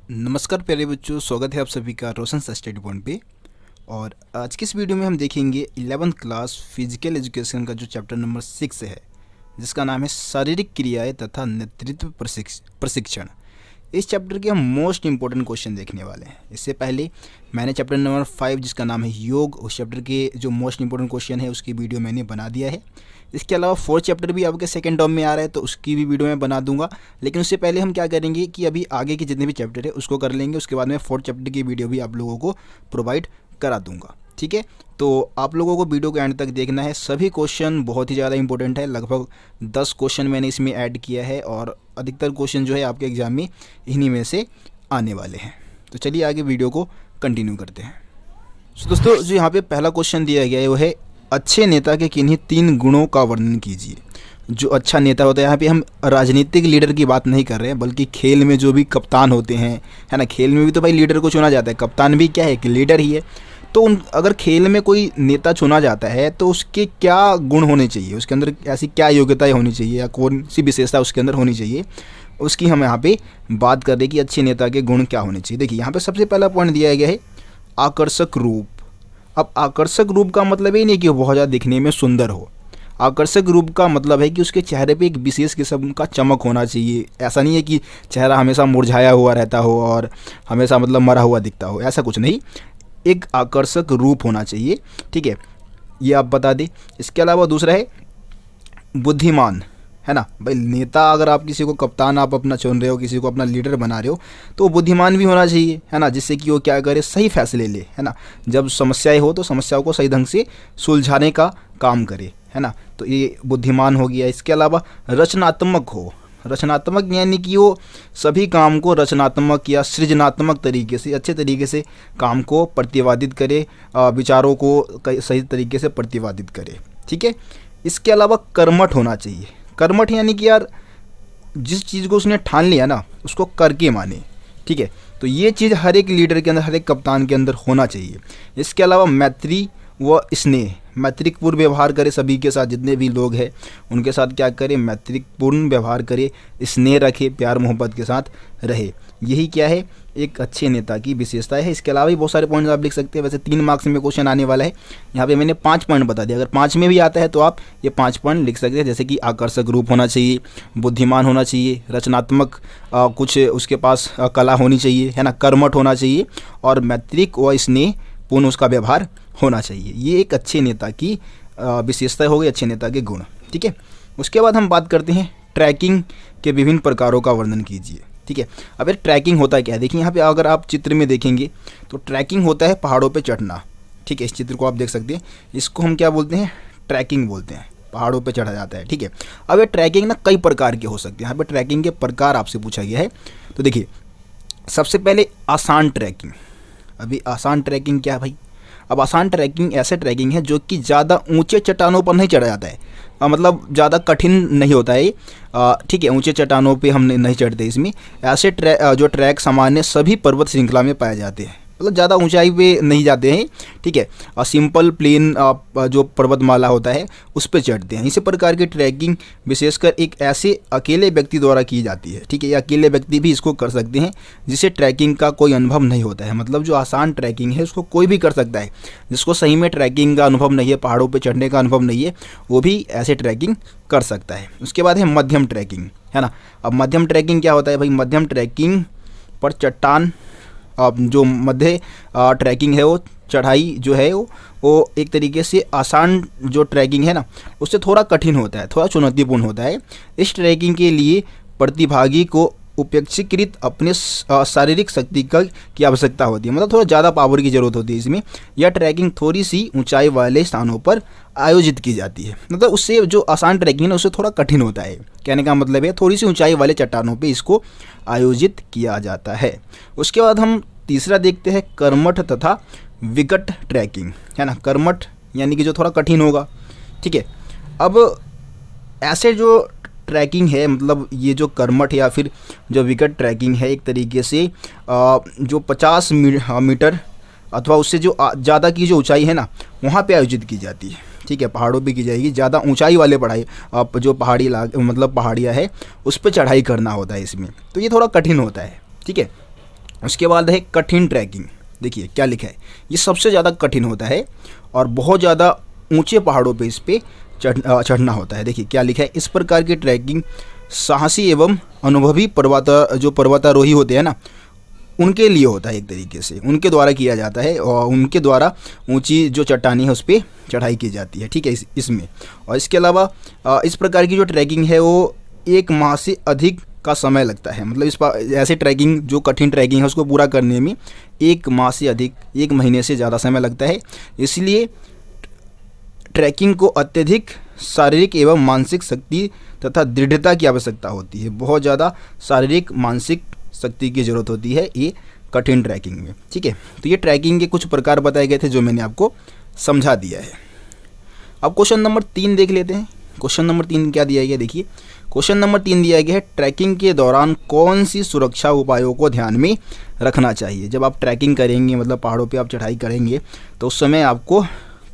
नमस्कार प्यारे बच्चों, स्वागत है आप सभी का रोशन स्टडी पॉइंट पे। और आज की इस वीडियो में हम देखेंगे 11th क्लास फिजिकल एजुकेशन का जो चैप्टर नंबर 6 है, जिसका नाम है शारीरिक क्रियाएं तथा नेतृत्व प्रशिक्षण। इस चैप्टर के हम मोस्ट इंपॉर्टेंट क्वेश्चन देखने वाले हैं। इससे पहले मैंने चैप्टर नंबर 5 जिसका नाम है योग, उस चैप्टर के जो मोस्ट इंपॉर्टेंट क्वेश्चन है उसकी वीडियो मैंने बना दिया है। इसके अलावा 4th चैप्टर भी आपके सेकंड टर्म में आ रहा है, तो उसकी भी वीडियो मैं बना दूंगा। लेकिन उससे पहले हम क्या करेंगे कि अभी आगे के जितने भी चैप्टर है उसको कर लेंगे, उसके बाद में 4th चैप्टर की वीडियो भी आप लोगों को प्रोवाइड करा दूंगा। ठीक है, तो आप लोगों को वीडियो को एंड तक देखना है। सभी क्वेश्चन बहुत ही ज़्यादा इंपॉर्टेंट है, लगभग 10 क्वेश्चन मैंने इसमें ऐड किया है और अधिकतर क्वेश्चन जो है आपके एग्जाम में इन्हीं में से आने वाले हैं। तो चलिए आगे वीडियो को कंटिन्यू करते हैं। तो दोस्तों, जो यहाँ पे पहला क्वेश्चन दिया गया है वो है अच्छे नेता के किन्हीं 3 गुणों का वर्णन कीजिए। जो अच्छा नेता होता है, यहाँ पे हम राजनीतिक लीडर की बात नहीं कर रहे हैं, बल्कि खेल में जो भी कप्तान होते हैं, है ना। खेल में भी तो भाई लीडर को चुना जाता है, कप्तान भी क्या है कि लीडर ही है। तो अगर खेल में कोई नेता चुना जाता है तो उसके क्या गुण होने चाहिए, उसके अंदर ऐसी क्या योग्यताएं होनी चाहिए या कौन सी विशेषता उसके अंदर होनी चाहिए, उसकी हम यहाँ पे बात कर रहे हैं कि अच्छे नेता के गुण क्या होने चाहिए। देखिए, यहाँ पे सबसे पहला पॉइंट दिया गया है आकर्षक रूप। अब आकर्षक रूप का मतलब ये नहीं कि वो बहुत ज़्यादा दिखने में सुंदर हो। आकर्षक रूप का मतलब है कि उसके चेहरे पे एक विशेष किस्म का चमक होना चाहिए। ऐसा नहीं है कि चेहरा हमेशा मुरझाया हुआ रहता हो और हमेशा मतलब मरा हुआ दिखता हो, ऐसा कुछ नहीं। एक आकर्षक रूप होना चाहिए, ठीक है, ये आप बता दें। इसके अलावा दूसरा है बुद्धिमान, है ना। भाई नेता, अगर आप किसी को कप्तान आप अपना चुन रहे हो, किसी को अपना लीडर बना रहे हो, तो बुद्धिमान भी होना चाहिए, है ना, जिससे कि वो क्या करे, सही फैसले ले, है ना। जब समस्याएं हो तो समस्याओं को सही ढंग से सुलझाने का काम करे, है ना। तो ये बुद्धिमान हो गया। इसके अलावा रचनात्मक हो। रचनात्मक यानी कि वो सभी काम को रचनात्मक या सृजनात्मक तरीके से, अच्छे तरीके से काम को प्रतिपादित करे, विचारों को सही तरीके से प्रतिपादित करे, ठीक है। इसके अलावा कर्मठ होना चाहिए। कर्मठ यानी कि यार जिस चीज़ को उसने ठान लिया ना, उसको करके माने, ठीक है। तो ये चीज़ हर एक लीडर के अंदर, हर एक कप्तान के अंदर होना चाहिए। इसके अलावा मैत्री व स्नेह, मैत्रीपूर्ण व्यवहार करे सभी के साथ, जितने भी लोग हैं उनके साथ क्या करे, मैत्रीपूर्ण व्यवहार करे, स्नेह रखे, प्यार मोहब्बत के साथ रहे। यही क्या है, एक अच्छे नेता की विशेषता है। इसके अलावा भी बहुत सारे पॉइंट्स आप लिख सकते हैं। वैसे 3 मार्क्स में क्वेश्चन आने वाला है, यहाँ पे मैंने 5 पॉइंट बता दिया। अगर 5 में भी आता है तो आप ये 5 पॉइंट लिख सकते हैं, जैसे कि आकर्षक रूप होना चाहिए, बुद्धिमान होना चाहिए, रचनात्मक कुछ उसके पास कला होनी चाहिए, है ना, कर्मठ होना चाहिए और मैत्रिक व स्नेह पूर्ण उसका व्यवहार होना चाहिए। ये एक अच्छे नेता की विशेषता हो गई, अच्छे नेता के गुण, ठीक है। उसके बाद हम बात करते हैं ट्रैकिंग के विभिन्न प्रकारों का वर्णन कीजिए, ठीक है। अब ये ट्रैकिंग होता है क्या है, देखिए यहाँ पे अगर आप चित्र में देखेंगे तो ट्रैकिंग होता है पहाड़ों पे चढ़ना, ठीक है। इस चित्र को आप देख सकते हैं, इसको हम क्या बोलते हैं, ट्रैकिंग बोलते हैं। पहाड़ों पे चढ़ा जाता है, ठीक है। अब ये ट्रैकिंग ना कई प्रकार के हो सकते हैं। यहाँ पे ट्रैकिंग के प्रकार आपसे पूछा गया है, तो देखिए सबसे पहले आसान ट्रैकिंग। अभी आसान ट्रैकिंग क्या है भाई, अब आसान ट्रैकिंग ऐसे ट्रैकिंग है जो कि ज़्यादा ऊंचे चट्टानों पर नहीं चढ़ा जाता है, मतलब ज़्यादा कठिन नहीं होता है, ठीक है। ऊंचे चट्टानों पे हम नहीं चढ़ते इसमें। ऐसे जो ट्रैक सामान्य सभी पर्वत श्रृंखला में पाए जाते हैं, मतलब ज़्यादा ऊंचाई पे नहीं जाते हैं, ठीक है। और सिंपल प्लेन जो पर्वतमाला होता है उस पर चढ़ते हैं। इसी प्रकार की ट्रैकिंग विशेषकर एक ऐसे अकेले व्यक्ति द्वारा की जाती है, ठीक है। या अकेले व्यक्ति भी इसको कर सकते हैं जिसे ट्रैकिंग का कोई अनुभव नहीं होता है। मतलब जो आसान ट्रैकिंग है उसको कोई भी कर सकता है, जिसको सही में ट्रैकिंग का अनुभव नहीं है, पहाड़ों पर चढ़ने का अनुभव नहीं है, वो भी ऐसे ट्रैकिंग कर सकता है। उसके बाद है मध्यम ट्रैकिंग, है ना। अब मध्यम ट्रैकिंग क्या होता है भाई, मध्यम ट्रैकिंग पर चट्टान जो मध्य ट्रैकिंग है, वो चढ़ाई जो है वो एक तरीके से आसान जो ट्रैकिंग है ना, उससे थोड़ा कठिन होता है, थोड़ा चुनौतीपूर्ण होता है। इस ट्रैकिंग के लिए प्रतिभागी को अपेक्षाकृत अपने शारीरिक शक्ति की आवश्यकता होती है, मतलब थोड़ा ज़्यादा पावर की ज़रूरत होती है इसमें। यह ट्रैकिंग थोड़ी सी ऊंचाई वाले स्थानों पर आयोजित की जाती है, मतलब उससे जो आसान ट्रैकिंग है ना उससे थोड़ा कठिन होता है। कहने का मतलब है थोड़ी सी ऊंचाई वाले चट्टानों पे इसको आयोजित किया जाता है। उसके बाद हम तीसरा देखते हैं कर्मठ तथा विकट ट्रैकिंग, है ना। कर्मठ यानी कि जो थोड़ा कठिन होगा, ठीक है। अब ऐसे जो ट्रैकिंग है, मतलब ये जो कर्मठ या फिर जो विकट ट्रैकिंग है, एक तरीके से जो 50 मीटर अथवा उससे जो ज़्यादा की जो ऊंचाई है ना वहाँ पे आयोजित की जाती है, ठीक है। पहाड़ों पे की जाएगी, ज़्यादा ऊंचाई वाले जो पहाड़ी मतलब पहाड़ियाँ है उस पर चढ़ाई करना होता है इसमें, तो ये थोड़ा कठिन होता है, ठीक है। उसके बाद है कठिन ट्रैकिंग। देखिए क्या लिखा है, ये सबसे ज़्यादा कठिन होता है और बहुत ज़्यादा ऊंचे पहाड़ों पे इस पे चढ़ना होता है। देखिए क्या लिखा है, इस प्रकार की ट्रैकिंग साहसी एवं अनुभवी पर्वतारोही होते हैं ना, उनके लिए होता है। एक तरीके से उनके द्वारा किया जाता है और उनके द्वारा ऊंची जो चट्टानी है उस पर चढ़ाई की जाती है। ठीक है, इसमें। और इसके अलावा इस प्रकार की जो ट्रैकिंग है वो 1 माह से अधिक का समय लगता है। मतलब ऐसे ट्रैकिंग जो कठिन ट्रैकिंग है उसको पूरा करने में 1 माह से अधिक, 1 महीने से ज़्यादा समय लगता है। इसलिए ट्रैकिंग को अत्यधिक शारीरिक एवं मानसिक शक्ति तथा दृढ़ता की आवश्यकता होती है। बहुत ज़्यादा शारीरिक मानसिक शक्ति की ज़रूरत होती है ये कठिन ट्रैकिंग में। ठीक है, तो ये ट्रैकिंग के कुछ प्रकार बताए गए थे जो मैंने आपको समझा दिया है। अब क्वेश्चन नंबर 3 देख लेते हैं। क्वेश्चन नंबर 3 क्या दिया गया, देखिए क्वेश्चन नंबर 3 दिया गया है, ट्रैकिंग के दौरान कौन सी सुरक्षा उपायों को ध्यान में रखना चाहिए। जब आप ट्रैकिंग करेंगे, मतलब पहाड़ों पे आप चढ़ाई करेंगे, तो उस समय आपको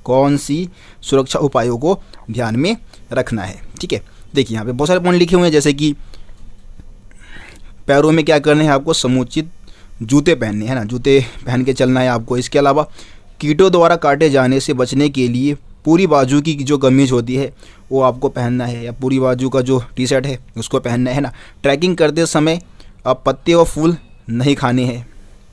कौन सी सुरक्षा उपायों को ध्यान में रखना है। ठीक है, देखिए यहाँ पे बहुत सारे पॉइंट लिखे हुए हैं, जैसे कि पैरों में क्या करना है, आपको समुचित जूते पहनने हैं ना, जूते पहन के चलना है आपको। इसके अलावा कीटों द्वारा काटे जाने से बचने के लिए पूरी बाजू की जो कमीज होती है वो आपको पहनना है, या पूरी बाजू का जो टी शर्ट है उसको पहनना है ना। ट्रैकिंग करते समय आप पत्ते और फूल नहीं खाने हैं,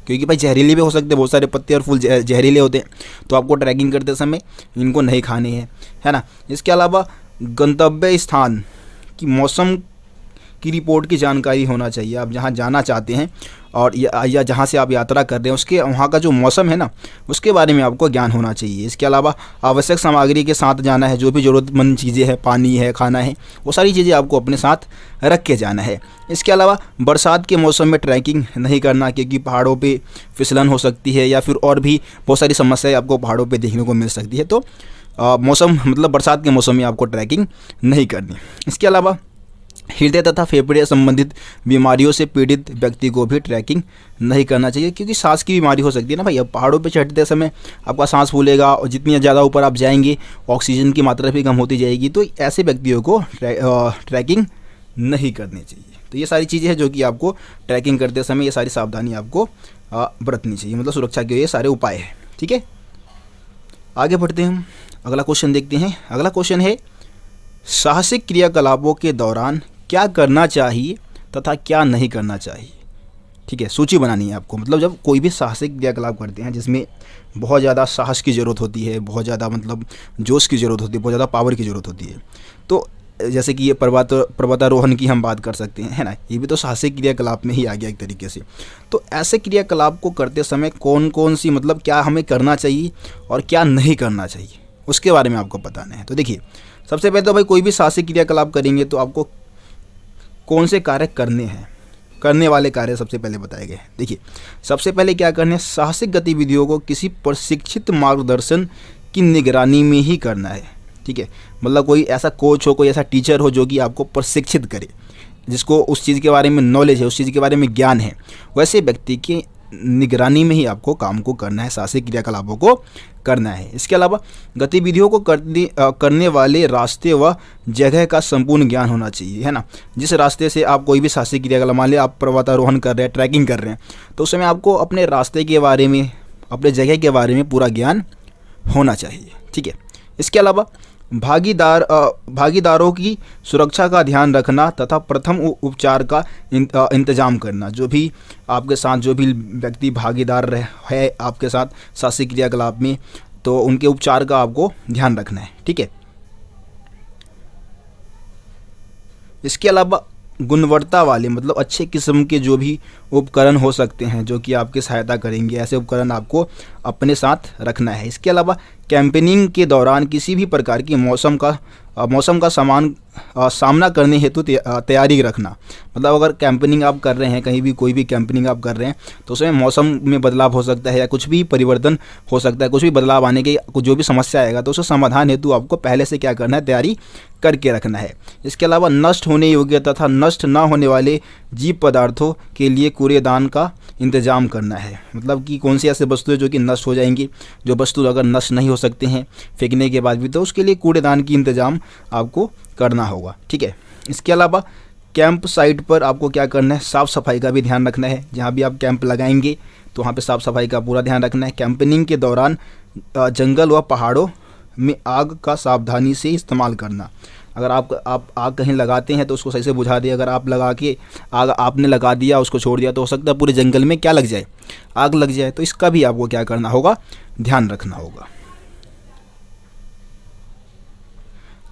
क्योंकि भाई जहरीले भी हो सकते हैं, बहुत सारे पत्ते और फूल जहरीले होते हैं, तो आपको ट्रैकिंग करते समय इनको नहीं खाने हैं, है ना। इसके अलावा गंतव्य स्थान की मौसम की रिपोर्ट की जानकारी होना चाहिए। आप जहाँ जाना चाहते हैं और या जहाँ से आप यात्रा कर रहे हैं उसके वहाँ का जो मौसम है ना, उसके बारे में आपको ज्ञान होना चाहिए। इसके अलावा आवश्यक सामग्री के साथ जाना है, जो भी ज़रूरतमंद चीज़ें हैं, पानी है, खाना है, वो सारी चीज़ें आपको अपने साथ रख के जाना है। इसके अलावा बरसात के मौसम में ट्रैकिंग नहीं करना, क्योंकि पहाड़ों पर फिसलन हो सकती है या फिर और भी बहुत सारी समस्याएँ आपको पहाड़ों पर देखने को मिल सकती है। तो मौसम मतलब बरसात के मौसम में आपको ट्रैकिंग नहीं करनी। इसके अलावा हृदय तथा फेफड़े संबंधित बीमारियों से पीड़ित व्यक्ति को भी ट्रैकिंग नहीं करना चाहिए, क्योंकि सांस की बीमारी हो सकती है ना भाई। अब पहाड़ों पे चढ़ते समय आपका सांस फूलेगा और जितनी ज़्यादा ऊपर आप जाएंगे ऑक्सीजन की मात्रा भी कम होती जाएगी, तो ऐसे व्यक्तियों को ट्रैकिंग नहीं करनी चाहिए। तो ये सारी चीज़ें हैं जो कि आपको ट्रैकिंग करते समय ये सारी सावधानी आपको बरतनी चाहिए, मतलब सुरक्षा के ये सारे उपाय हैं। ठीक है, आगे बढ़ते हैं हम, अगला क्वेश्चन देखते हैं। अगला क्वेश्चन है, साहसिक क्रियाकलापों के दौरान क्या करना चाहिए तथा क्या नहीं करना चाहिए। ठीक है, सूची बनानी है आपको। मतलब जब कोई भी साहसिक क्रियाकलाप करते हैं जिसमें बहुत ज़्यादा साहस की ज़रूरत होती है, बहुत ज़्यादा मतलब जोश की ज़रूरत होती है, बहुत ज़्यादा पावर की ज़रूरत होती है, तो जैसे कि ये पर्वतारोहण की हम बात कर सकते हैं, है ना, ये भी तो साहसिक क्रियाकलाप में ही आ गया एक तरीके से। तो ऐसे क्रियाकलाप को करते समय कौन कौन सी मतलब क्या हमें करना चाहिए और क्या नहीं करना चाहिए, उसके बारे में आपको बताना है। तो देखिए, सबसे पहले तो भाई कोई भी साहसिक क्रियाकलाप करेंगे तो आपको कौन से कार्य करने हैं, करने वाले कार्य सबसे पहले बताए गए हैं। देखिए, सबसे पहले क्या करना है, साहसिक गतिविधियों को किसी प्रशिक्षित मार्गदर्शन की निगरानी में ही करना है। ठीक है, मतलब कोई ऐसा कोच हो, कोई ऐसा टीचर हो जो कि आपको प्रशिक्षित करे, जिसको उस चीज़ के बारे में नॉलेज है, उस चीज़ के बारे में ज्ञान है, वैसे व्यक्ति की निगरानी में ही आपको काम को करना है, साहसिक क्रियाकलापों को करना है। इसके अलावा गतिविधियों को करने वाले रास्ते व जगह का संपूर्ण ज्ञान होना चाहिए, है ना। जिस रास्ते से आप कोई भी साहसिक क्रियाकलाप, मान लिया आप पर्वतारोहण कर रहे हैं, ट्रैकिंग कर रहे हैं, तो उस समय आपको अपने रास्ते के बारे में, अपने जगह के बारे में पूरा ज्ञान होना चाहिए। ठीक है, इसके अलावा भागीदारों की सुरक्षा का ध्यान रखना तथा प्रथम उपचार का इंतजाम करना। जो भी आपके साथ जो भी व्यक्ति भागीदार है आपके साथ साहसिक क्रियाकलाप में, तो उनके उपचार का आपको ध्यान रखना है। ठीक है, इसके अलावा गुणवत्ता वाले मतलब अच्छे किस्म के जो भी उपकरण हो सकते हैं जो कि आपकी सहायता करेंगे, ऐसे उपकरण आपको अपने साथ रखना है। इसके अलावा कैंपेनिंग के दौरान किसी भी प्रकार की मौसम का सामना करने हेतु तैयारी रखना। मतलब अगर कैंपेनिंग आप कर रहे हैं, कहीं भी कोई भी कैंपेनिंग आप कर रहे हैं, तो उसमें मौसम में बदलाव हो सकता है या कुछ भी परिवर्तन हो सकता है, कुछ भी बदलाव आने के जो भी समस्या आएगा, तो उसका समाधान हेतु आपको पहले से क्या करना है, तैयारी करके रखना है। इसके अलावा नष्ट होने योग्य तथा नष्ट ना होने वाले जीव पदार्थों के लिए कूड़ेदान का इंतजाम करना है। मतलब कि कौन सी ऐसे वस्तुएं जो कि नष्ट हो जाएंगी, जो वस्तु अगर नष्ट नहीं हो सकते हैं फेंकने के बाद भी, तो उसके लिए कूड़ेदान की इंतजाम आपको करना होगा। ठीक है, इसके अलावा कैंप साइट पर आपको क्या करना है, साफ़ सफाई का भी ध्यान रखना है। जहाँ भी आप कैंप लगाएंगे तो वहाँ पे साफ़ सफाई का पूरा ध्यान रखना है। कैंपेनिंग के दौरान जंगल व पहाड़ों में आग का सावधानी से इस्तेमाल करना। अगर आप आग कहीं लगाते हैं तो उसको सही से बुझा दिए। अगर आप लगा के आग आपने लगा दिया, उसको छोड़ दिया, तो हो सकता है पूरे जंगल में क्या लग जाए, आग लग जाए। तो इसका भी आपको क्या करना होगा, ध्यान रखना होगा।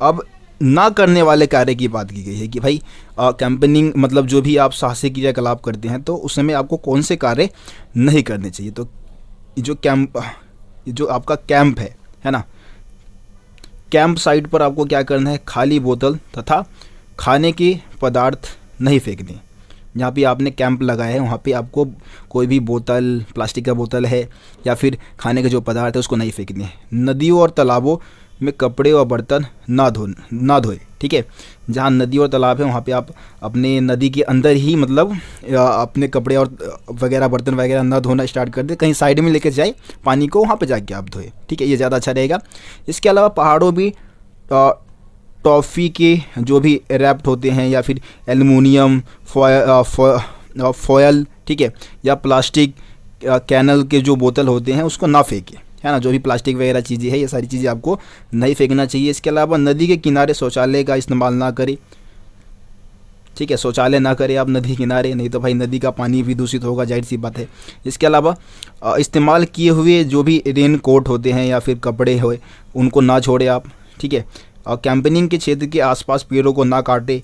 अब ना करने वाले कार्य की बात की गई है कि भाई कैंपेनिंग मतलब जो भी आप साहसिक क्रियाकलाप करते हैं तो उस समय आपको कौन से कार्य नहीं करने चाहिए। तो जो आपका कैंप है ना, कैंप साइट पर आपको क्या करना है, खाली बोतल तथा खाने के पदार्थ नहीं फेंकने। जहाँ पे आपने कैंप लगाया है वहाँ पे आपको कोई भी बोतल, प्लास्टिक का बोतल है या फिर खाने के जो पदार्थ है उसको नहीं फेंकने हैं। नदियों और तालाबों में कपड़े और बर्तन ना धोए, ठीक है। जहाँ नदी और तालाब है वहाँ पे आप अपने नदी के अंदर ही मतलब अपने कपड़े और वगैरह बर्तन वगैरह ना धोना स्टार्ट कर दे, कहीं साइड में लेकर जाए पानी को, वहाँ पे जाके आप धोए, ठीक है। ये ज़्यादा अच्छा रहेगा। इसके अलावा पहाड़ों भी टॉफ़ी के जो भी रैप्ट होते हैं या फिर एल्युमिनियम फॉयल, ठीक है, या प्लास्टिक कैनल के जो बोतल होते हैं उसको ना फेंके, है ना। जो भी प्लास्टिक वगैरह चीज़ें हैं ये सारी चीज़ें आपको नहीं फेंकना चाहिए। इसके अलावा नदी के किनारे शौचालय का इस्तेमाल ना करें, ठीक है। शौचालय ना करें आप नदी किनारे, नहीं तो भाई नदी का पानी भी दूषित होगा, जाहिर सी बात है। इसके अलावा इस्तेमाल किए हुए जो भी रेन कोट होते हैं या फिर कपड़े हुए उनको ना छोड़े आप, ठीक है। और कैंपेनिंग के क्षेत्र के आसपास पेड़ों को ना काटे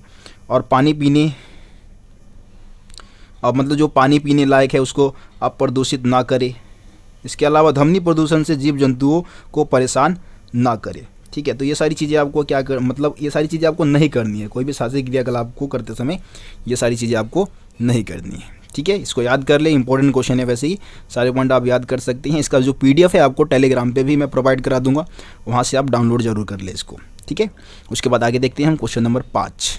और पानी पीने मतलब जो पानी पीने लायक है उसको आप प्रदूषित ना करें। इसके अलावा ध्वनि प्रदूषण से जीव जंतुओं को परेशान ना करें, ठीक है। तो ये सारी चीज़ें आपको क्या कर मतलब ये सारी चीज़ें आपको नहीं करनी है। कोई भी साहसिक क्रियाकलाप को करते समय ये सारी चीज़ें आपको नहीं करनी है, ठीक है। इसको याद कर ले, इंपॉर्टेंट क्वेश्चन है, वैसे ही सारे पॉइंट आप याद कर सकते हैं। इसका जो PDF है आपको टेलीग्राम पे भी मैं प्रोवाइड करा दूंगा, वहाँ से आप डाउनलोड जरूर कर ले इसको, ठीक है। उसके बाद आगे देखते हैं हम क्वेश्चन नंबर 5।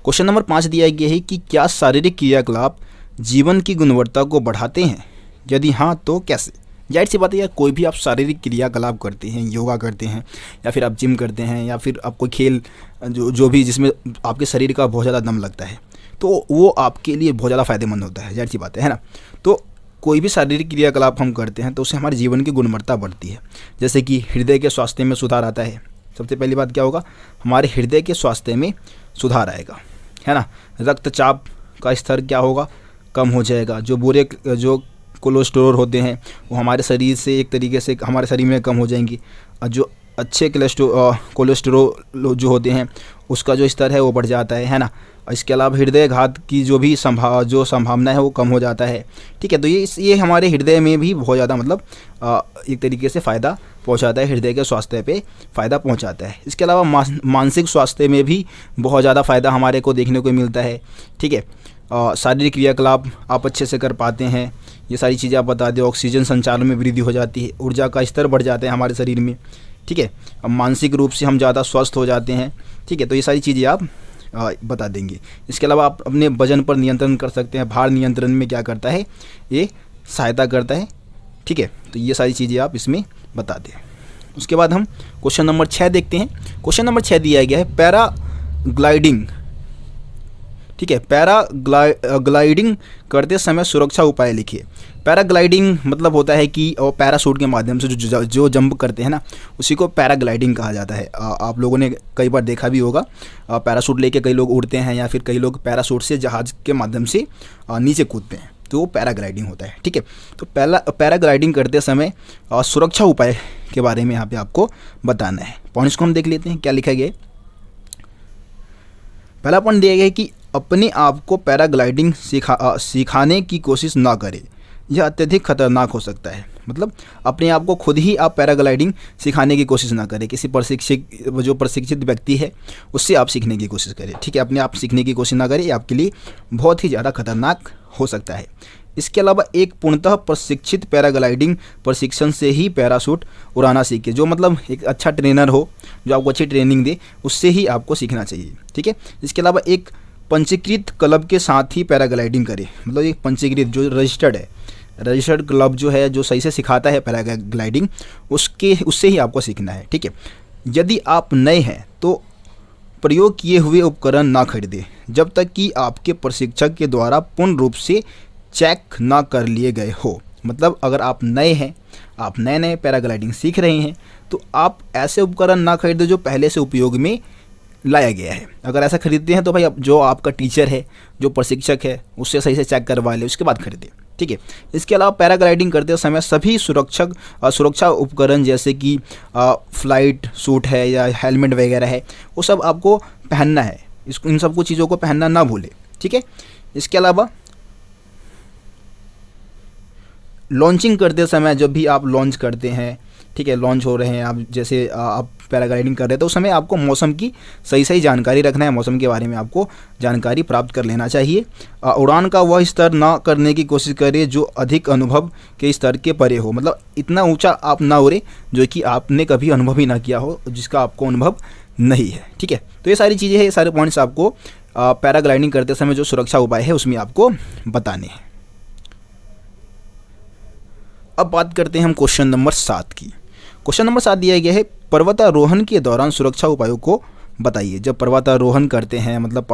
क्वेश्चन नंबर 5 दिया गया है कि क्या शारीरिक क्रियाकलाप जीवन की गुणवत्ता को बढ़ाते हैं, यदि हाँ तो कैसे। जाहिर सी बात है यार, कोई भी आप शारीरिक क्रियाकलाप करते हैं, योगा करते हैं या फिर आप जिम करते हैं या फिर आप कोई खेल जो भी जिसमें आपके शरीर का बहुत ज़्यादा दम लगता है तो वो आपके लिए बहुत ज़्यादा फ़ायदेमंद होता है, जाहिर सी बात है ना। तो कोई भी शारीरिक क्रियाकलाप हम करते हैं तो उससे हमारे जीवन की गुणवत्ता बढ़ती है। जैसे कि हृदय के स्वास्थ्य में सुधार आता है। सबसे पहली बात क्या होगा, हमारे हृदय के स्वास्थ्य में सुधार आएगा, है ना। रक्तचाप का स्तर क्या होगा, कम हो जाएगा। जो कोलेस्ट्रॉल होते हैं वो हमारे शरीर से एक तरीके से हमारे शरीर में कम हो जाएंगी। और जो अच्छे कोलेस्ट्रॉल जो होते हैं उसका जो स्तर है वो बढ़ जाता है ना। इसके अलावा हृदय घात की जो संभावना है वो कम हो जाता है, ठीक है। तो ये हमारे हृदय में भी बहुत ज़्यादा मतलब एक तरीके से फ़ायदा पहुंचाता है, हृदय के स्वास्थ्य पे फ़ायदा पहुंचाता है। इसके अलावा मानसिक स्वास्थ्य में भी बहुत ज़्यादा फ़ायदा हमारे को देखने को मिलता है, ठीक है। शारीरिक क्रियाकलाप आप अच्छे से कर पाते हैं, ये सारी चीज़ें आप बता दें। ऑक्सीजन संचालन में वृद्धि हो जाती है, ऊर्जा का स्तर बढ़ जाता है हमारे शरीर में, ठीक है। अब मानसिक रूप से हम ज़्यादा स्वस्थ हो जाते हैं, ठीक है। तो ये सारी चीज़ें आप बता देंगे। इसके अलावा आप अपने वजन पर नियंत्रण कर सकते हैं। भार नियंत्रण में क्या करता है, ये सहायता करता है, ठीक है। तो ये सारी चीज़ें आप इसमें बता दें। उसके बाद हम क्वेश्चन नंबर 6 देखते हैं। क्वेश्चन नंबर 6 दिया गया है पैराग्लाइडिंग, ठीक है। पैराग्लाइडिंग करते समय सुरक्षा उपाय लिखिए। पैराग्लाइडिंग मतलब होता है कि पैराशूट के माध्यम से जो जंप करते हैं ना उसी को पैराग्लाइडिंग कहा जाता है। आप लोगों ने कई बार देखा भी होगा, पैराशूट लेके कई लोग उड़ते हैं या फिर कई लोग पैराशूट से जहाज़ के माध्यम से नीचे कूदते हैं, तो वो पैराग्लाइडिंग होता है, ठीक है। तो पैराग्लाइडिंग करते समय सुरक्षा उपाय के बारे में यहाँ पे आपको बताना है। पॉइंट्स को हम देख लेते हैं क्या लिखा गया है। पहला पॉइंट दिया गया है कि अपने आप को पैराग्लाइडिंग सिखाने की कोशिश ना करें, यह अत्यधिक खतरनाक हो सकता है। मतलब अपने आप को खुद ही आप पैराग्लाइडिंग सिखाने की कोशिश ना करें, किसी प्रशिक्षित व्यक्ति है उससे आप सीखने की कोशिश करें, ठीक है। अपने आप सीखने की कोशिश ना करें, ये आपके लिए बहुत ही ज़्यादा खतरनाक हो सकता है। इसके अलावा एक पूर्णतः प्रशिक्षित पैराग्लाइडिंग प्रशिक्षण से ही पैराशूट उड़ाना सीखे। जो मतलब एक अच्छा ट्रेनर हो जो आपको अच्छी ट्रेनिंग दे, उससे ही आपको सीखना चाहिए, ठीक है। इसके अलावा एक पंजीकृत क्लब के साथ ही पैराग्लाइडिंग करें। मतलब एक पंजीकृत जो रजिस्टर्ड क्लब जो है जो सही से सिखाता है पैराग्लाइडिंग, उससे ही आपको सीखना है, ठीक है। यदि आप नए हैं तो प्रयोग किए हुए उपकरण ना खरीदें जब तक कि आपके प्रशिक्षक के द्वारा पूर्ण रूप से चेक ना कर लिए गए हो। मतलब अगर आप नए हैं, आप नए नए पैराग्लाइडिंग सीख रहे हैं, तो आप ऐसे उपकरण ना खरीदें जो पहले से उपयोग में लाया गया है। अगर ऐसा खरीदते हैं तो भाई जो आपका टीचर है, जो प्रशिक्षक है, उससे सही से चेक करवा ले, उसके बाद खरीदें, ठीक है। इसके अलावा पैराग्लाइडिंग करते समय सभी सुरक्षा उपकरण जैसे कि फ्लाइट सूट है या हेलमेट वगैरह है, वो सब आपको पहनना है। इन सबको चीज़ों को पहनना ना भूलें, ठीक है। इसके अलावा लॉन्चिंग करते समय, जब भी आप लॉन्च करते हैं, ठीक है, लॉन्च हो रहे हैं आप, जैसे आप पैराग्लाइडिंग कर रहे हैं, तो उस समय आपको मौसम की सही जानकारी रखना है। मौसम के बारे में आपको जानकारी प्राप्त कर लेना चाहिए। उड़ान का वह स्तर ना करने की कोशिश करें जो अधिक अनुभव के स्तर के परे हो। मतलब इतना ऊंचा आप ना उड़े जो कि आपने कभी अनुभव ही ना किया हो, जिसका आपको अनुभव नहीं है, ठीक है। तो ये सारी चीज़ें हैं, ये सारे पॉइंट्स आपको पैराग्लाइडिंग करते समय जो सुरक्षा उपाय है उसमें आपको बताने हैं। अब बात करते हैं हम क्वेश्चन नंबर 7 की। क्वेश्चन नंबर 7 दिया गया है, पर्वतारोहण के दौरान सुरक्षा उपायों को बताइए। जब पर्वतारोहण करते हैं, मतलब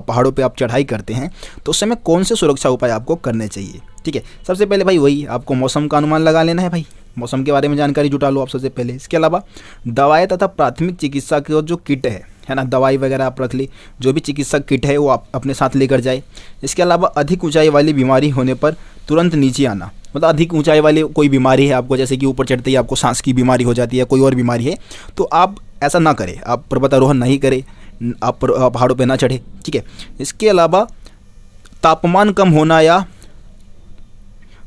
पहाड़ों पे आप चढ़ाई करते हैं, तो उस समय कौन से सुरक्षा उपाय आपको करने चाहिए, ठीक है। सबसे पहले भाई वही आपको मौसम का अनुमान लगा लेना है भाई, मौसम के बारे में जानकारी जुटा लो आप सबसे पहले। इसके अलावा दवाएं तथा प्राथमिक चिकित्सा की जो किट है ना, दवाई वगैरह आप रख ली, जो भी चिकित्सक किट है वो आप अपने साथ लेकर जाए। इसके अलावा अधिक ऊंचाई वाली बीमारी होने पर तुरंत नीचे आना। मतलब अधिक ऊंचाई वाली कोई बीमारी है आपको, जैसे कि ऊपर चढ़ते ही आपको सांस की बीमारी हो जाती है, कोई और बीमारी है, तो आप ऐसा ना करें, आप पर्वतारोहण नहीं करें, आप पहाड़ों पे ना चढ़े, ठीक है। इसके अलावा तापमान कम होना या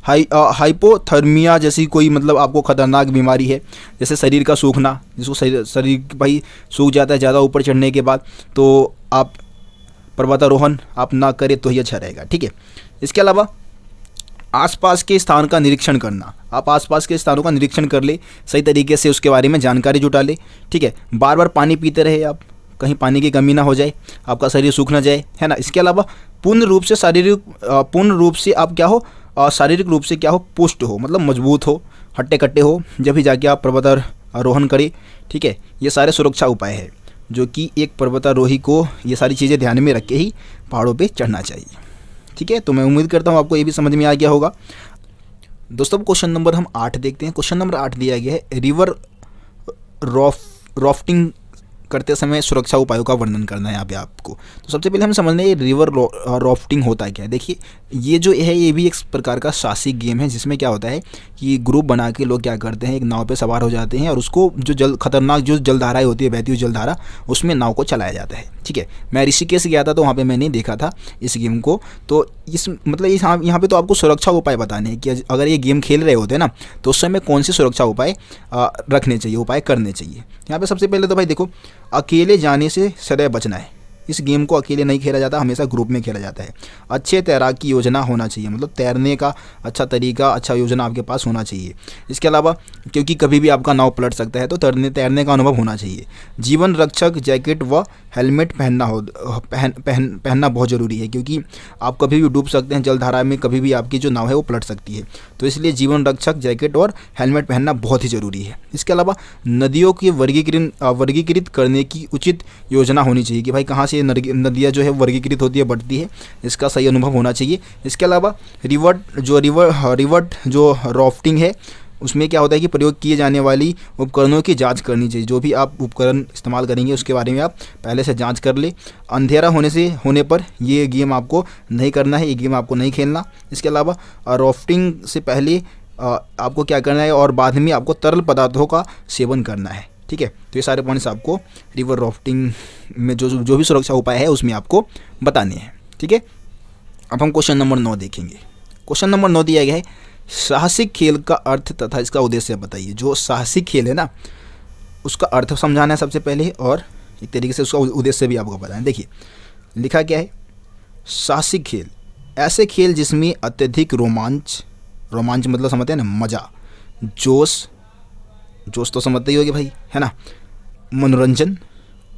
हाइपोथर्मिया जैसी कोई, मतलब आपको खतरनाक बीमारी है, जैसे शरीर का सूखना, जिसको शरीर भाई सूख जाता है ज़्यादा ऊपर चढ़ने के बाद, तो आप पर्वतारोहण आप ना करें तो ही अच्छा रहेगा, ठीक है। इसके अलावा आसपास के स्थान का निरीक्षण करना, आप आसपास के स्थानों का निरीक्षण कर ले, सही तरीके से उसके बारे में जानकारी जुटा ले, ठीक है। बार बार पानी पीते रहे आप, कहीं पानी की कमी ना हो जाए, आपका शरीर सूख ना जाए, है ना। इसके अलावा पूर्ण रूप से आप क्या हो, शारीरिक रूप से क्या हो, पुष्ट हो, मतलब मजबूत हो, हट्टे कट्टे हो, जब भी जाके आप पर्वतारोहण करें, ठीक है। ये सारे सुरक्षा उपाय है जो कि एक पर्वतारोही को ये सारी चीज़ें ध्यान में रख के ही पहाड़ों पे चढ़ना चाहिए, ठीक है। तो मैं उम्मीद करता हूँ आपको ये भी समझ में आ गया होगा। दोस्तों क्वेश्चन नंबर हम 8 देखते हैं। क्वेश्चन नंबर 8 दिया गया है, रिवर राफ्टिंग करते समय सुरक्षा उपायों का वर्णन करना है यहाँ पे आपको। तो सबसे पहले हम समझ लें रिवर राफ्टिंग होता क्या है। देखिए ये जो है ये भी एक प्रकार का साहसिक गेम है, जिसमें क्या होता है कि ग्रुप बना के लोग क्या करते हैं, एक नाव पे सवार हो जाते हैं और उसको जो खतरनाक जो जलधाराएं होती है, बहती हुई जलधारा, उसमें नाव को चलाया जाता है, ठीक है। मैं ऋषिकेश गया था तो वहाँ पर मैंने देखा था इस गेम को। तो यहाँ पे तो आपको सुरक्षा उपाय बताने हैं कि अगर ये गेम खेल रहे होते ना तो उस समय कौन से सुरक्षा उपाय रखने चाहिए, उपाय करने चाहिए। यहाँ पे सबसे पहले तो भाई देखो, अकेले जाने से सदैव बचना है। इस गेम को अकेले नहीं खेला जाता, हमेशा ग्रुप में खेला जाता है। अच्छे तैराक की योजना होना चाहिए, मतलब तैरने का अच्छा तरीका, अच्छा योजना आपके पास होना चाहिए। इसके अलावा क्योंकि कभी भी आपका नाव पलट सकता है, तो तैरने का अनुभव होना चाहिए। जीवन रक्षक जैकेट व हेलमेट पहनना बहुत ज़रूरी है, क्योंकि आप कभी भी डूब सकते हैं जलधारा में, कभी भी आपकी जो नाव है वो पलट सकती है। तो इसलिए जीवन रक्षक जैकेट और हेलमेट पहनना बहुत ही ज़रूरी है। इसके अलावा नदियों की वर्गीकृत करने की उचित योजना होनी चाहिए कि भाई कहाँ से नदियाँ जो है वर्गीकृत होती है, बढ़ती है, इसका सही अनुभव होना चाहिए। इसके अलावा रिवर जो राफ्टिंग है उसमें क्या होता है कि प्रयोग किए जाने वाली उपकरणों की जांच करनी चाहिए। जो भी आप उपकरण इस्तेमाल करेंगे उसके बारे में आप पहले से जांच कर ले। अंधेरा होने पर ये गेम आपको नहीं करना है, ये गेम आपको नहीं खेलना। इसके अलावा राफ्टिंग से पहले आपको क्या करना है और बाद में आपको तरल पदार्थों का सेवन करना है, ठीक है। तो ये सारे पॉइंट्स आपको रिवर राफ्टिंग में जो भी सुरक्षा उपाय है उसमें आपको बताने हैं, ठीक है। अब हम क्वेश्चन नंबर 9 देखेंगे। क्वेश्चन नंबर 9 दिया गया है, साहसिक खेल का अर्थ तथा इसका उद्देश्य बताइए। जो साहसिक खेल है ना उसका अर्थ समझाना है सबसे पहले, और एक तरीके से उसका उद्देश्य भी आपको बताना है। देखिए लिखा क्या है, साहसिक खेल ऐसे खेल जिसमें अत्यधिक रोमांच मतलब समझते हैं ना, मज़ा, जोश तो समझते ही होगे भाई, है ना, मनोरंजन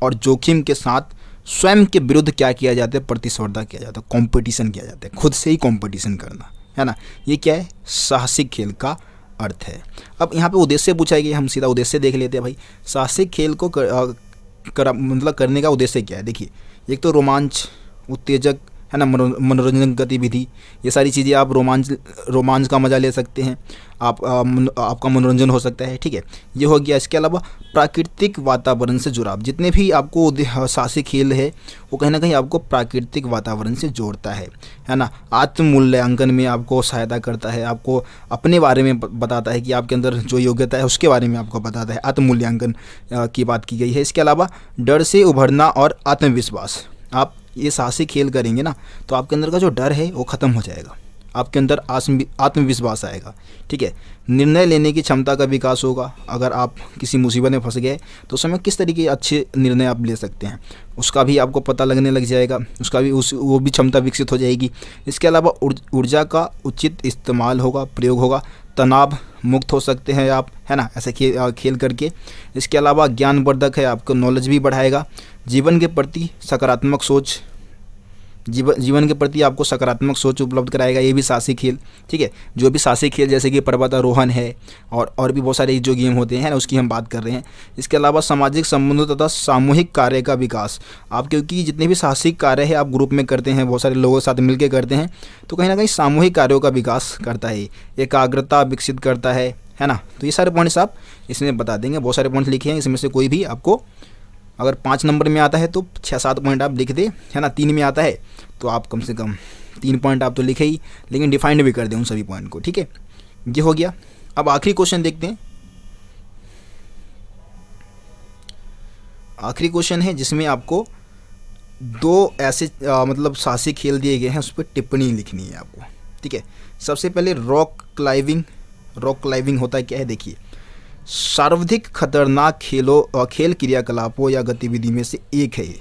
और जोखिम के साथ स्वयं के विरुद्ध क्या किया जाता है, प्रतिस्पर्धा किया जाता है, कंपटीशन किया जाता है, खुद से ही कंपटीशन करना, है ना। ये क्या है, साहसिक खेल का अर्थ है। अब यहाँ पे उद्देश्य पूछा गया, हम सीधा उद्देश्य देख लेते हैं भाई। साहसिक खेल को मतलब करने का उद्देश्य क्या है। देखिए, एक तो रोमांच, उत्तेजक, है ना, मनोरंजन गतिविधि, ये सारी चीज़ें आप रोमांच का मज़ा ले सकते हैं, आपका मनोरंजन हो सकता है, ठीक है, ये हो गया। इसके अलावा प्राकृतिक वातावरण से जुड़ाव, जितने भी आपको साहसिक खेल है वो कहीं ना कहीं आपको प्राकृतिक वातावरण से जोड़ता है ना। आत्म मूल्यांकन में आपको सहायता करता है, आपको अपने बारे में बताता है कि आपके अंदर जो योग्यता है उसके बारे में आपको बताता है, आत्म मूल्यांकन की बात की गई है। इसके अलावा डर से उभरना और आत्मविश्वास, आप ये साहसिक खेल करेंगे ना तो आपके अंदर का जो डर है वो ख़त्म हो जाएगा, आपके अंदर आत्मविश्वास आएगा, ठीक है। निर्णय लेने की क्षमता का विकास होगा, अगर आप किसी मुसीबत में फंस गए तो उस समय किस तरीके के अच्छे निर्णय आप ले सकते हैं उसका भी आपको पता लगने लग जाएगा, वो भी क्षमता विकसित हो जाएगी। इसके अलावा ऊर्जा का उचित इस्तेमाल होगा, प्रयोग होगा, तनाव मुक्त हो सकते हैं आप, है ना, ऐसे खेल करके। इसके अलावा ज्ञानवर्धक है, आपको नॉलेज भी बढ़ाएगा, जीवन के प्रति सकारात्मक सोच, जीवन के प्रति आपको सकारात्मक सोच उपलब्ध कराएगा ये भी साहसिक खेल, ठीक है। जो भी साहसिक खेल जैसे कि पर्वतारोहण है और भी बहुत सारे जो गेम होते हैं ना उसकी हम बात कर रहे हैं। इसके अलावा सामाजिक संबंधों तथा सामूहिक कार्य का विकास, आप क्योंकि जितने भी साहसिक कार्य है आप ग्रुप में करते हैं, बहुत सारे लोगों के साथ मिलकर करते हैं, तो कहीं ना कहीं सामूहिक कार्यों का विकास करता है, एकाग्रता विकसित करता है ना। तो ये सारे पॉइंट्स आप इसमें बता देंगे, बहुत सारे पॉइंट्स लिखे हैं, इसमें से कोई भी आपको अगर 5 नंबर में आता है तो 6-7 पॉइंट आप लिख दे, है ना। 3 में आता है तो आप कम से कम 3 पॉइंट आप तो लिखे ही, लेकिन डिफाइंड भी कर दें उन सभी पॉइंट को, ठीक है। ये हो गया। अब आखिरी क्वेश्चन देखते हैं। आखिरी क्वेश्चन है जिसमें आपको 2 ऐसे मतलब साहसिक खेल दिए गए हैं, उस पर टिप्पणी लिखनी है आपको, ठीक है। सबसे पहले रॉक क्लाइंबिंग होता है क्या है, देखिए, सर्वाधिक खतरनाक खेल क्रियाकलापों या गतिविधि में से एक है ये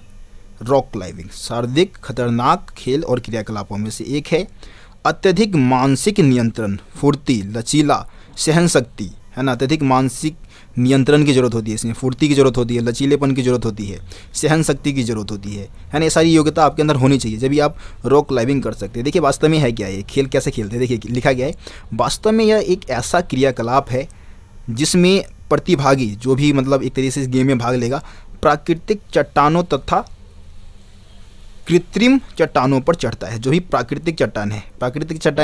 रॉक क्लाइंबिंग, सर्वाधिक खतरनाक खेल और क्रियाकलापों में से एक है। अत्यधिक मानसिक नियंत्रण, फुर्ती, लचीला, सहन शक्ति, है ना, अत्यधिक मानसिक नियंत्रण की ज़रूरत होती है, इसमें फुर्ती की ज़रूरत होती है, लचीलेपन की ज़रूरत होती है, सहन शक्ति की ज़रूरत होती है ना। ये सारी योग्यता आपके अंदर होनी चाहिए जब भी आप रॉक क्लाइंबिंग कर सकते हैं। देखिए वास्तव में है क्या, ये खेल कैसे खेलते हैं, देखिए लिखा गया है, वास्तव में यह एक ऐसा क्रियाकलाप है जिसमें प्रतिभागी जो भी मतलब एक तरीके से इस गेम में भाग लेगा प्राकृतिक चट्टानों तथा कृत्रिम चट्टानों पर चढ़ता है। जो भी प्राकृतिक चट्टान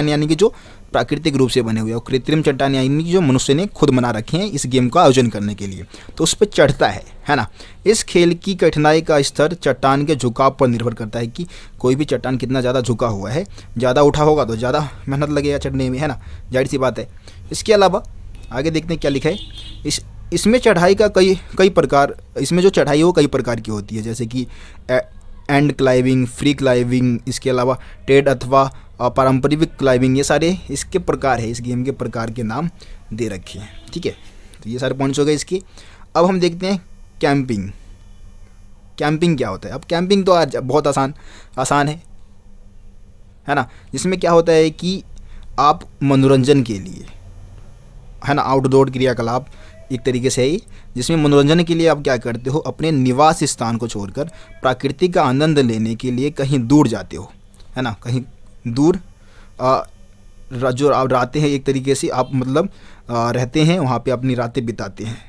यानी कि जो प्राकृतिक रूप से बने हुए, और कृत्रिम चट्टान यानी कि जो मनुष्य ने खुद बना रखे हैं इस गेम का आयोजन करने के लिए, तो उस पर चढ़ता है ना। इस खेल की कठिनाई का स्तर चट्टान के झुकाव पर निर्भर करता है कि कोई भी चट्टान कितना ज़्यादा झुका हुआ है, ज़्यादा उठा होगा तो ज़्यादा मेहनत लगेगा चढ़ने में, है ना, जाहिर सी बात है। इसके अलावा आगे देखते हैं क्या लिखा है। इसमें चढ़ाई का कई प्रकार, इसमें जो चढ़ाई है वो कई प्रकार की होती है, जैसे कि एंड क्लाइंबिंग, फ्री क्लाइंबिंग, इसके अलावा टेड अथवा पारंपरिक क्लाइंबिंग, ये सारे इसके प्रकार है, इस गेम के प्रकार के नाम दे रखे हैं, ठीक है। तो ये सारे पॉइंट्स हो गए इसके। अब हम देखते हैं कैंपिंग क्या होता है। अब कैंपिंग तो आज बहुत आसान है ना, जिसमें क्या होता है कि आप मनोरंजन के लिए, है ना, आउटडोर क्रियाकलाप एक तरीके से है, जिसमें मनोरंजन के लिए आप क्या करते हो, अपने निवास स्थान को छोड़कर प्रकृति का आनंद लेने के लिए कहीं दूर जाते हो, है ना, कहीं दूर जो आप रातें हैं एक तरीके से आप मतलब रहते हैं, वहाँ पे अपनी रातें बिताते हैं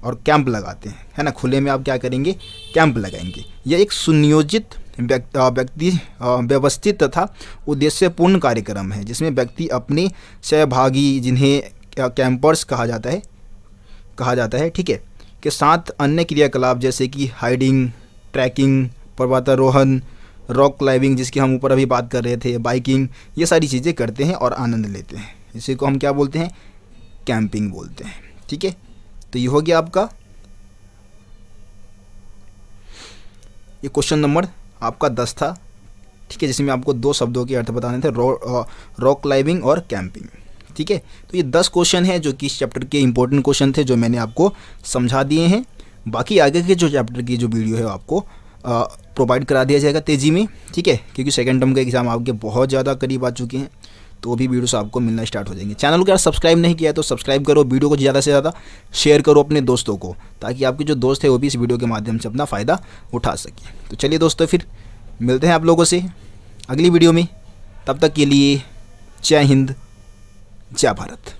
और कैंप लगाते हैं, है ना। खुले में आप क्या करेंगे, कैंप लगाएंगे। यह एक सुनियोजित व्यवस्थित तथा उद्देश्यपूर्ण कार्यक्रम है जिसमें व्यक्ति अपने सहभागी, जिन्हें कैंपर्स कहा जाता है, ठीक है, के साथ अन्य क्रियाकलाप जैसे कि हाइडिंग, ट्रैकिंग, पर्वतारोहण, रॉक क्लाइंबिंग जिसकी हम ऊपर अभी बात कर रहे थे, बाइकिंग, ये सारी चीज़ें करते हैं और आनंद लेते हैं। इसी को हम क्या बोलते हैं, कैंपिंग बोलते हैं, ठीक है। तो ये हो गया आपका, ये क्वेश्चन नंबर आपका 10 था, ठीक है, जिसमें आपको 2 शब्दों के अर्थ बताने थे, रॉक क्लाइंबिंग और कैंपिंग, ठीक है। तो ये 10 क्वेश्चन है जो कि इस चैप्टर के इंपॉर्टेंट क्वेश्चन थे जो मैंने आपको समझा दिए हैं। बाकी आगे के जो चैप्टर की जो वीडियो है आपको प्रोवाइड करा दिया जाएगा तेज़ी में, ठीक है, क्योंकि सेकंड टर्म के एग्ज़ाम आपके बहुत ज़्यादा करीब आ चुके हैं, तो भी वीडियोस आपको मिलना स्टार्ट हो जाएंगे। चैनल को अगर सब्सक्राइब नहीं किया है तो सब्सक्राइब करो, वीडियो को ज़्यादा से ज़्यादा शेयर करो अपने दोस्तों को, ताकि आपके जो दोस्त है वो भी इस वीडियो के माध्यम से अपना फ़ायदा उठा सके। तो चलिए दोस्तों, फिर मिलते हैं आप लोगों से अगली वीडियो में, तब तक के लिए जय हिंद, जय भारत।